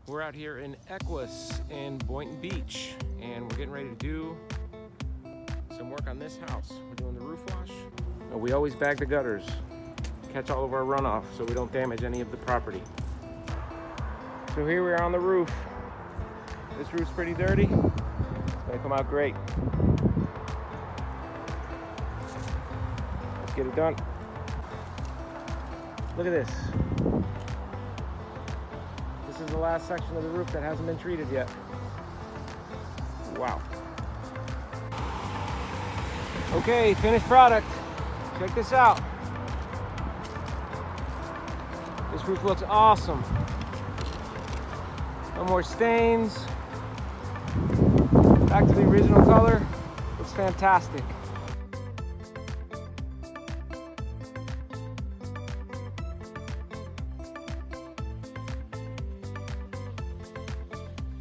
We're out here in Equus in Boynton Beach, and we're getting ready to do some work on this house. We're doing the roof wash. We always bag the gutters, catch all of our runoff so we don't damage any of the property. So here we are on the roof. This roof's pretty dirty. It's gonna come out great. Let's get it done. Look at this. This is the last section of the roof that hasn't been treated yet. Wow. Okay, finished product. Check this out. This roof looks awesome. No more stains. Back to the original color. Looks fantastic.